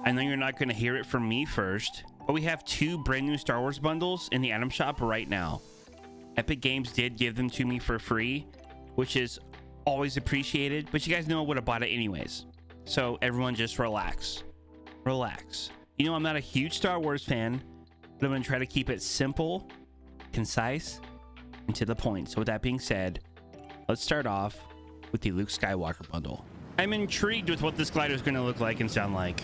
I know you're not going to hear it from me first, but we have 2 brand new Star Wars bundles in the item shop right now. Epic Games did give them to me for free, which is always appreciated, but you guys know I would have bought it anyways. So everyone just relax. Relax. You know, I'm not a huge Star Wars fan, but I'm going to try to keep it simple, concise, and to the point. So with that being said, let's start off with the Luke Skywalker bundle. I'm intrigued with what this glider is going to look like and sound like.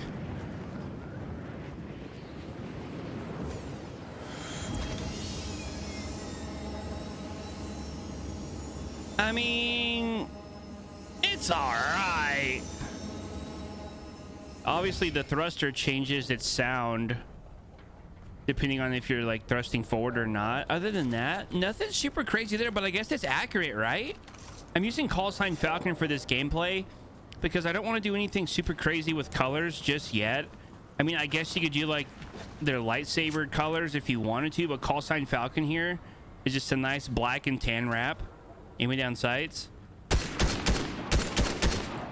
I mean, it's all right. Obviously, the thruster changes its sound depending on if you're like thrusting forward or not. Other than that, nothing super crazy there, but I guess it's accurate, right? I'm using call sign Falcon for this gameplay because I don't want to do anything super crazy with colors just yet. I mean, I guess you could do like their lightsaber colors if you wanted to, but call sign Falcon here is just a nice black and tan wrap. Aiming down sights.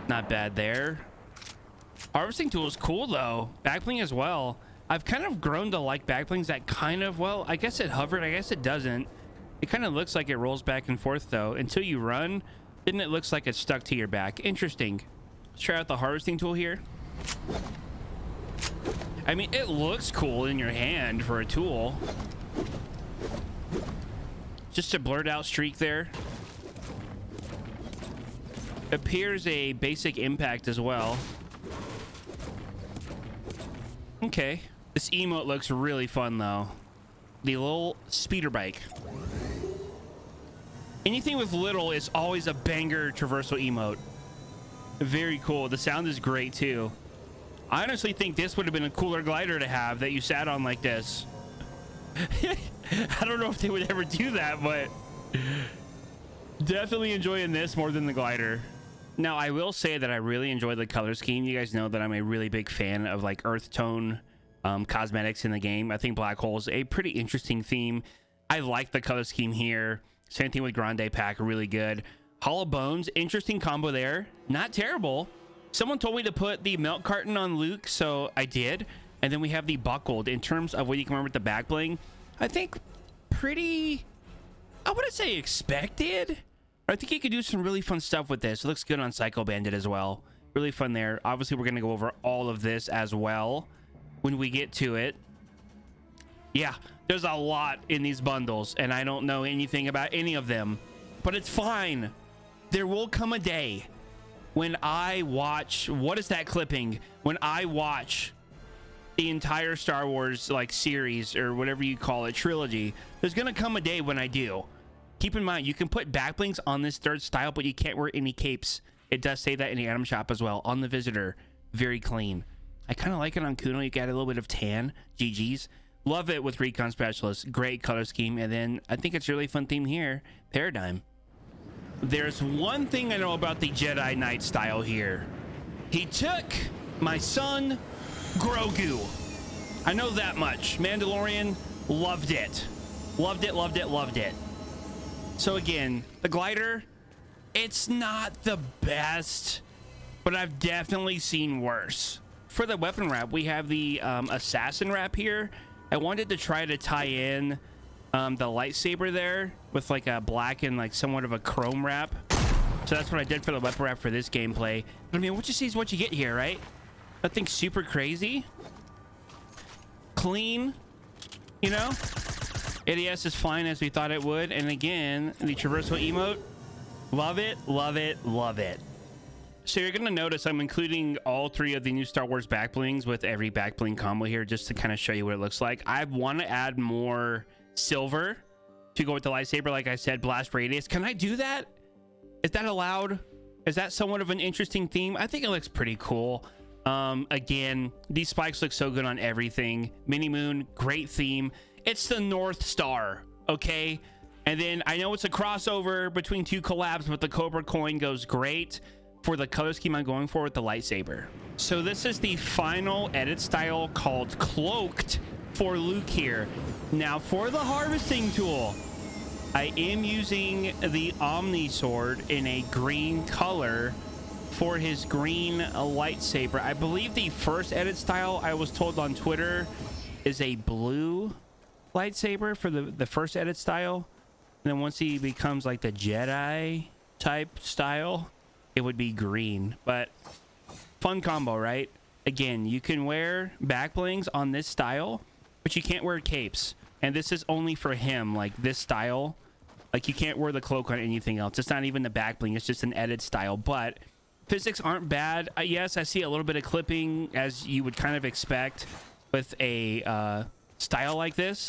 Not bad there. Harvesting tool is cool though. Backbling as well. I've kind of grown to like backblings that kind of, well, I guess it hovered, I guess it doesn't. It kind of looks like it rolls back and forth though. Until you run, then it looks like it's stuck to your back. Interesting. Let's try out the harvesting tool here. I mean, it looks cool in your hand for a tool. Just a blurred out streak there. Appears a basic impact as well. Okay. This emote looks really fun though. The little speeder bike. Anything with little is always a banger traversal emote. Very cool. The sound is great too. I honestly think this would have been a cooler glider to have that you sat on like this. I don't know if they would ever do that, but definitely enjoying this more than the glider. Now, I will say that I really enjoy the color scheme. You guys know that I'm a really big fan of like earth tone cosmetics in the game. I think Black Hole is a pretty interesting theme. I like the color scheme here. Same thing with Grande Pack, really good. Hollow Bones, interesting combo there. Not terrible. Someone told me to put the milk carton on Luke, so I did. And then we have the buckled. In terms of what you can remember with the back bling, I think pretty, I wouldn't say expected. I think you could do some really fun stuff with this. It looks good on Psycho Bandit as well. Really fun there. Obviously, we're going to go over all of this as well when we get to it. Yeah, there's a lot in these bundles, and I don't know anything about any of them, but it's fine. There will come a day when I watch, what is that clipping? When I watch the entire Star Wars like series or whatever you call it, trilogy, there's going to come a day when I do. Keep in mind, you can put backblings on this third style, but you can't wear any capes. It does say that in the item shop as well. On the Visitor, very clean. I kind of like it on Kuno. You got a little bit of tan. GG's. Love it with Recon Specialist. Great color scheme. And then I think it's a really fun theme here. Paradigm. There's one thing I know about the Jedi Knight style here. He took my son, Grogu. I know that much. Mandalorian, loved it. Loved it, loved it, loved it. So again, the glider, it's not the best, but I've definitely seen worse. For the weapon wrap, we have the assassin wrap here. I wanted to try to tie in the lightsaber there with like a black and like somewhat of a chrome wrap. So that's what I did for the weapon wrap for this gameplay. But I mean, what you see is what you get here, right? Nothing super crazy. Clean, you know? ADS is fine as we thought it would. And again, the traversal emote, love it, love it, love it. So you're going to notice I'm including all 3 of the new Star Wars back blings with every back bling combo here just to kind of show you what it looks like. I want to add more silver to go with the lightsaber. Like I said, blast radius. Can I do that? Is that allowed? Is that somewhat of an interesting theme? I think it looks pretty cool. Again, these spikes look so good on everything. Mini Moon, great theme. It's the North Star, okay? And then I know it's a crossover between 2 collabs, but the Cobra coin goes great for the color scheme I'm going for with the lightsaber. So this is the final edit style called Cloaked for Luke here. Now for the harvesting tool, I am using the Omni sword in a green color for his green lightsaber. I believe the first edit style, I was told on Twitter, is a blue lightsaber for the first edit style. And then once he becomes like the Jedi type style, it would be green. But fun combo, right? Again, you can wear back blings on this style, but you can't wear capes. And this is only for him, like this style. Like you can't wear the cloak on anything else. It's not even the back bling. It's just an edit style. But physics aren't bad. Yes, I see a little bit of clipping, as you would kind of expect with a style like this.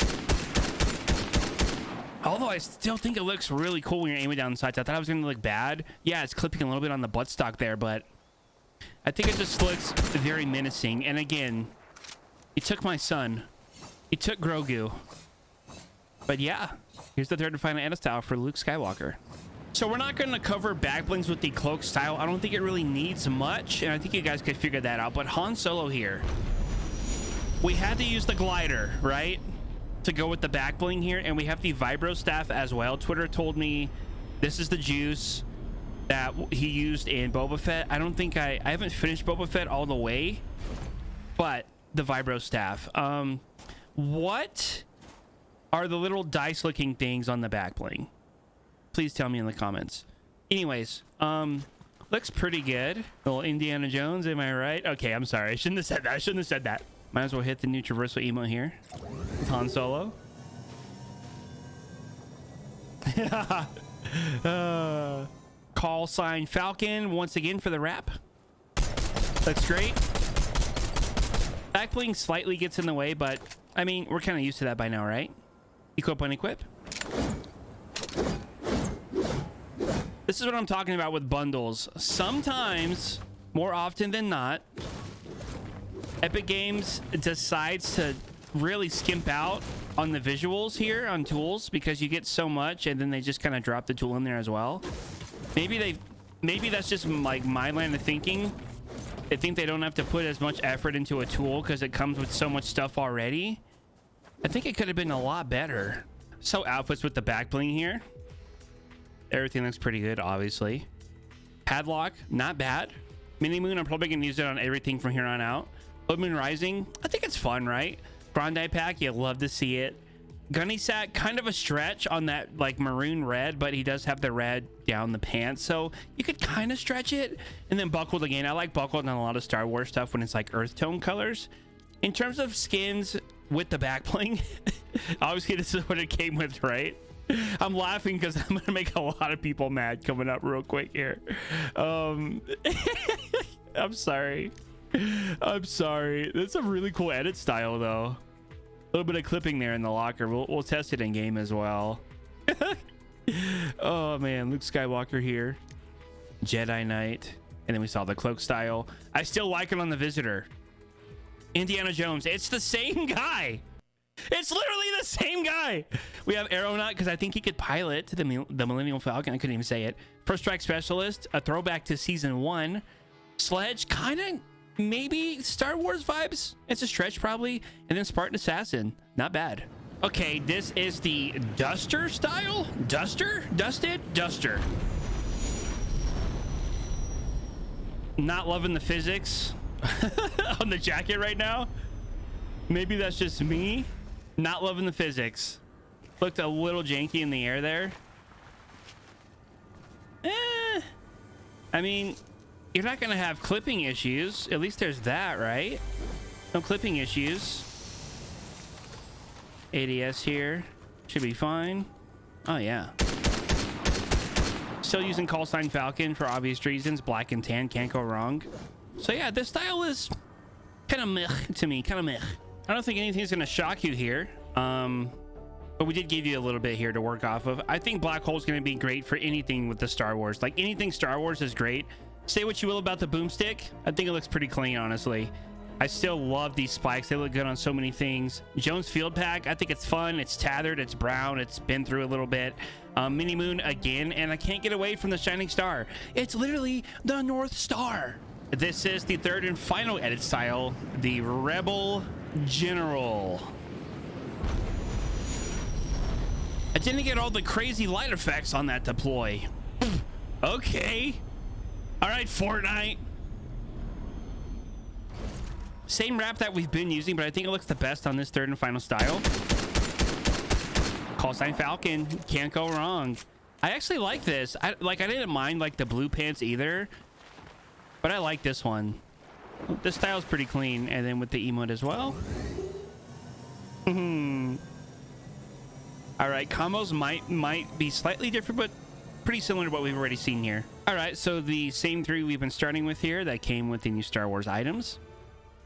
Although I still think it looks really cool when you're aiming down the sights. I thought it was going to look bad. Yeah, it's clipping a little bit on the buttstock there, but I think it just looks very menacing. And again, he took my son. He took Grogu. But yeah, here's the third and final edit style for Luke Skywalker. So we're not going to cover back blings with the cloak style. I don't think it really needs much, and I think you guys could figure that out. But Han Solo here, we had to use the glider, right, to go with the back bling here, and we have the vibro staff as well. Twitter told me this is the juice that he used in Boba Fett. I don't think I haven't finished Boba Fett all the way, but the vibro staff. What are the little dice looking things on the back bling? Please tell me in the comments. Anyways, looks pretty good. Little Indiana Jones, am I right? Okay, I'm sorry. I shouldn't have said that. I shouldn't have said that. Might as well hit the new traversal emote here. Han Solo. Call sign Falcon once again for the wrap. Looks great. Back bling slightly gets in the way, but I mean, we're kind of used to that by now, right? Equip, unequip. This is what I'm talking about with bundles. Sometimes, more often than not, Epic Games decides to really skimp out on the visuals here on tools because you get so much, and then they just kind of drop the tool in there as well. Maybe that's just like my line of thinking. They think they don't have to put as much effort into a tool because it comes with so much stuff already. I think it could have been a lot better. So outfits with the back bling here. Everything looks pretty good, obviously. Padlock, not bad. Mini Moon, I'm probably going to use it on everything from here on out. Blood Moon Rising, I think it's fun, right? Grandi Pack, you love to see it. Gunny Sack, kind of a stretch on that like maroon red, but he does have the red down the pants, so you could kind of stretch it. And then Buckled again. I like Buckled on a lot of Star Wars stuff when it's like earth tone colors. In terms of skins with the back bling, obviously this is what it came with, right? I'm laughing because I'm gonna make a lot of people mad coming up real quick here. I'm sorry. That's a really cool edit style though. A little bit of clipping there in the locker. We'll test it in game as well. Oh man, Luke Skywalker here. Jedi Knight. And then we saw the cloak style. I still like it on the Visitor. Indiana Jones. It's the same guy. It's literally the same guy. We have Aeronaut because I think he could pilot the Millennium Falcon. I couldn't even say it. First Strike Specialist, a throwback to season 1. Sledge, kind of maybe Star Wars vibes. It's a stretch probably. And then Spartan Assassin, not bad. Okay, this is the Duster style. Dusted. Not loving the physics on the jacket right now. Maybe that's just me. Not loving the physics. Looked a little janky in the air there. I mean, you're not gonna have clipping issues. At least there's that, right? No clipping issues. ADS here should be fine. Oh yeah. Still using call sign Falcon for obvious reasons. Black and tan, can't go wrong. So yeah, this style is kind of meh to me. Kind of meh. I don't think anything's gonna shock you here, but we did give you a little bit here to work off of. I think Black Hole's gonna be great for anything with the Star Wars. Like anything Star Wars is great. Say what you will about the boomstick, I think it looks pretty clean, honestly. I still love these spikes. They look good on so many things. Jones Field Pack, I think it's fun. It's tethered, it's brown, it's been through a little bit. Mini Moon again, and I can't get away from the shining star. It's literally the North Star. This is the third and final edit style, the Rebel General. I didn't get all the crazy light effects on that deploy. Okay. All right, Fortnite. Same wrap that we've been using, but I think it looks the best on this third and final style. Call sign Falcon. Can't go wrong. I actually like this. I didn't mind like the blue pants either, but I like this one. This style's pretty clean, and then with the emote as well. All right, combos might be slightly different, but pretty similar to what we've already seen here. All right, so the same three we've been starting with here that came with the new Star Wars items.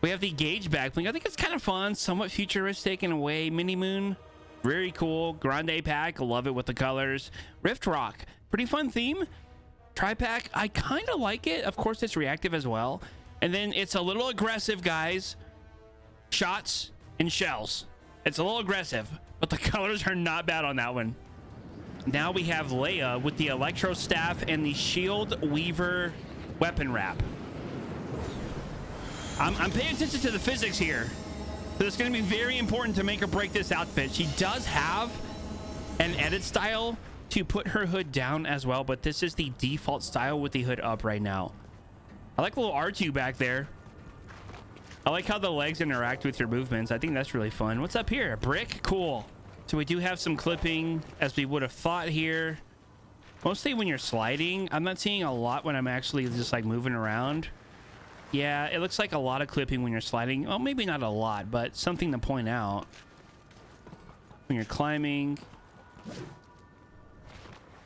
We have the gauge back bling. I think it's kind of fun, somewhat futuristic in a way. Mini moon, very cool. Grande pack, love it with the colors. Rift rock, pretty fun theme. Tri-pack, I kind of like it. Of course, it's reactive as well. And then it's a little aggressive, guys. Shots and shells. It's a little aggressive, but the colors are not bad on that one. Now we have Leia with the Electro Staff and the Shield Weaver weapon wrap. I'm paying attention to the physics here. So it's going to be very important to make or break this outfit. She does have an edit style to put her hood down as well, but this is the default style with the hood up right now. I like the little R2 back there. I like how the legs interact with your movements. I think that's really fun. What's up here? A brick? Cool. So we do have some clipping as we would have thought here. Mostly when you're sliding. I'm not seeing a lot when I'm actually just like moving around. Yeah, it looks like a lot of clipping when you're sliding. Well, maybe not a lot, but something to point out. When you're climbing.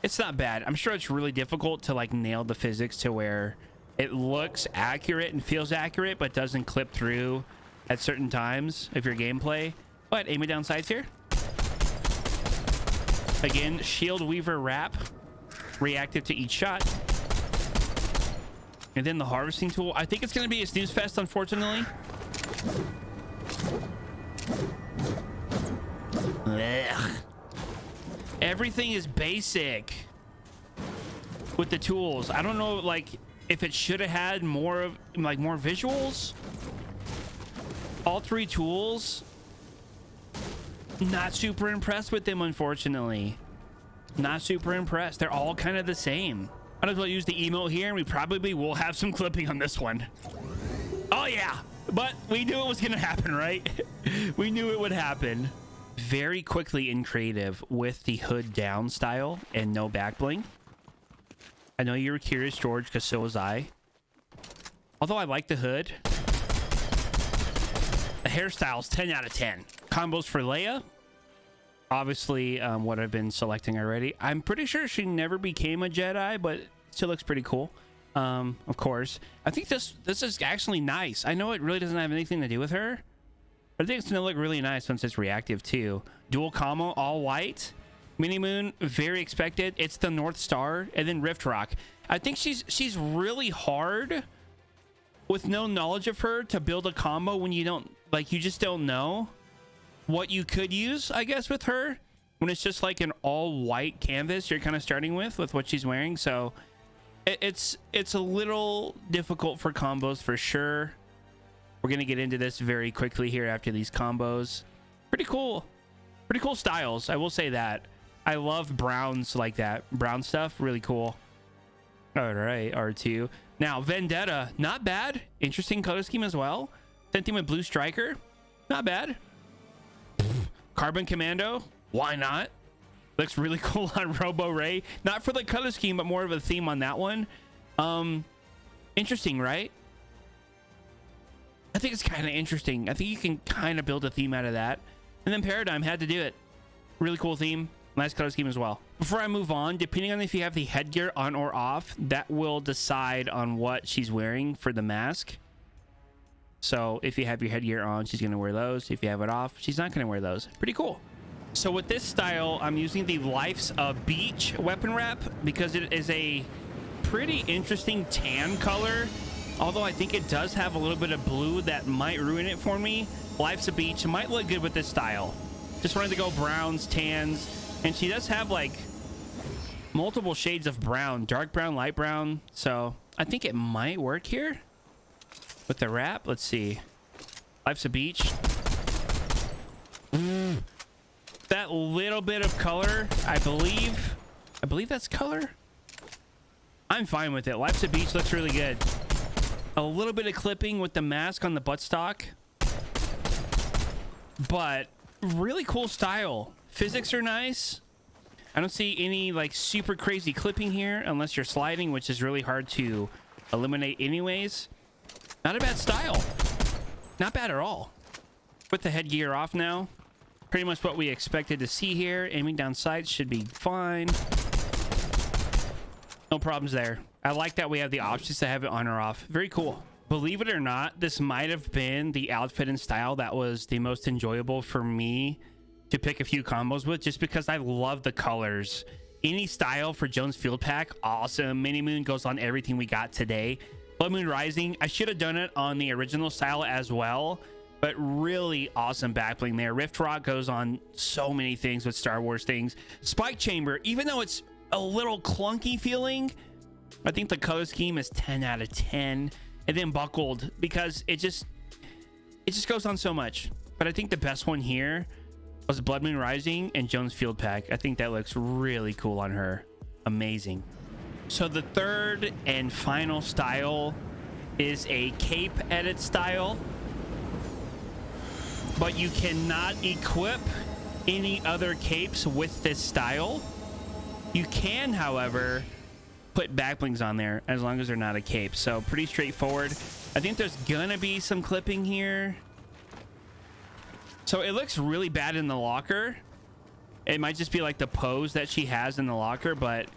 It's not bad. I'm sure it's really difficult to like nail the physics to where it looks accurate and feels accurate, but doesn't clip through at certain times of your gameplay. But aim it down sights here. Again, Shield Weaver wrap, reactive to each shot. And then the harvesting tool. I think it's going to be a snooze fest, unfortunately. Ugh. Everything is basic with the tools. I don't know, like, if it should have had more of like more visuals. All three tools, not super impressed with them, unfortunately. Not super impressed. They're all kind of the same. Might as well use the emote here, and we probably will have some clipping on this one. Oh yeah, but we knew it was gonna happen, right? We knew it would happen. Very quickly in creative with the hood down style and no back bling. I know you were curious, George, because so was I. Although I like the hood. The hairstyle's 10 out of 10. Combos for Leia. Obviously, what I've been selecting already. I'm pretty sure she never became a Jedi, but it still looks pretty cool. Of course. I think this is actually nice. I know it really doesn't have anything to do with her, but I think it's going to look really nice since it's reactive too. Dual combo, all white. Mini moon, very expected. It's the North Star, and then Rift Rock. I think she's really hard with no knowledge of her to build a combo when you don't, like, you just don't know what you could use, I guess, with her. When it's just like an all white canvas you're kind of starting with what she's wearing. So it's a little difficult for combos for sure. We're going to get into this very quickly here after these combos. Pretty cool styles, I will say that. I love browns like that. Brown stuff, really cool. All right, R2. Now, Vendetta, not bad. Interesting color scheme as well. Sentiment Blue Striker, not bad. Carbon Commando, why not? Looks really cool on Robo Ray. Not for the color scheme, but more of a theme on that one. Interesting, right? I think it's kind of interesting. I think you can kind of build a theme out of that. And then Paradigm had to do it. Really cool theme. Nice color scheme as well. Before I move on, depending on if you have the headgear on or off, that will decide on what she's wearing for the mask. So if you have your headgear on, she's going to wear those. If you have it off, she's not going to wear those. Pretty cool. So with this style, I'm using the Life's Beach weapon wrap because it is a pretty interesting tan color. Although I think it does have a little bit of blue that might ruin it for me. Life's a Beach might look good with this style. Just wanted to go browns, tans, and she does have like multiple shades of brown, dark brown, light brown. So I think it might work here with the wrap. Let's see. Life's a Beach. That little bit of color, I believe that's color. I'm fine with it. Life's a Beach looks really good. A little bit of clipping with the mask on the buttstock, but really cool style. Physics are nice. I don't see any like super crazy clipping here unless you're sliding, which is really hard to eliminate anyways. Not a bad style. Not bad at all. Put the headgear off now. Pretty much what we expected to see here. Aiming down sights should be fine. No problems there. I like that we have the options to have it on or off. Very cool. Believe it or not, this might have been the outfit and style that was the most enjoyable for me to pick a few combos with, just because I love the colors. Any style for Jones Field Pack, awesome. Mini Moon goes on everything we got today. Blood Moon Rising, I should have done it on the original style as well, but really awesome back bling there. Rift Rock goes on so many things with Star Wars things. Spike Chamber, even though it's a little clunky feeling, I think the color scheme is 10 out of 10. And then Buckled, because it just goes on so much. But I think the best one here was Blood Moon Rising and Jones Field Pack. I think that looks really cool on her. Amazing. So the third and final style is a cape edit style, but you cannot equip any other capes with this style. You can, however, put back blings on there as long as they're not a cape. So pretty straightforward. I think there's gonna be some clipping here. So it looks really bad in the locker. It might just be like the pose that she has in the locker, but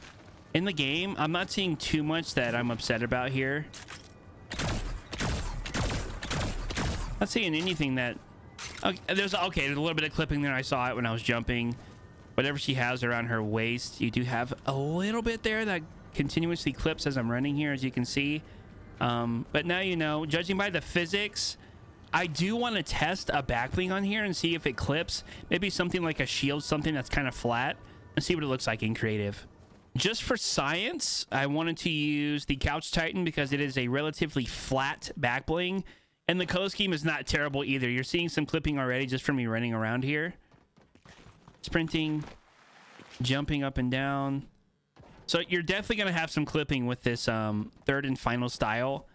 in the game, I'm not seeing too much that I'm upset about here. Not seeing anything that... Okay, there's a little bit of clipping there. I saw it when I was jumping. Whatever she has around her waist, you do have a little bit there that continuously clips as I'm running here, as you can see. But now you know, judging by the physics, I do want to test a back bling on here and see if it clips. Maybe something like a shield, something that's kind of flat, and see what it looks like in creative. Just for science, I wanted to use the Couch Titan because it is a relatively flat back bling, and the color scheme is not terrible either. You're seeing some clipping already just from me running around here. Sprinting, jumping up and down. So you're definitely going to have some clipping with this third and final style.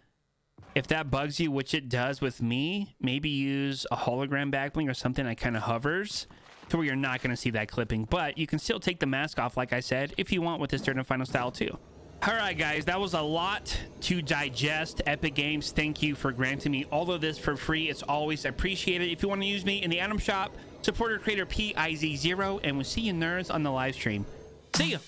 If that bugs you, which it does with me, maybe use a hologram back bling or something that kind of hovers to where you're not going to see that clipping. But you can still take the mask off, like I said, if you want with this third and final style too. All right, guys, that was a lot to digest. Epic Games, thank you for granting me all of this for free. It's always appreciated. If you want to use me in the item shop, support our creator PIZO, and we'll see you nerds on the live stream. See ya.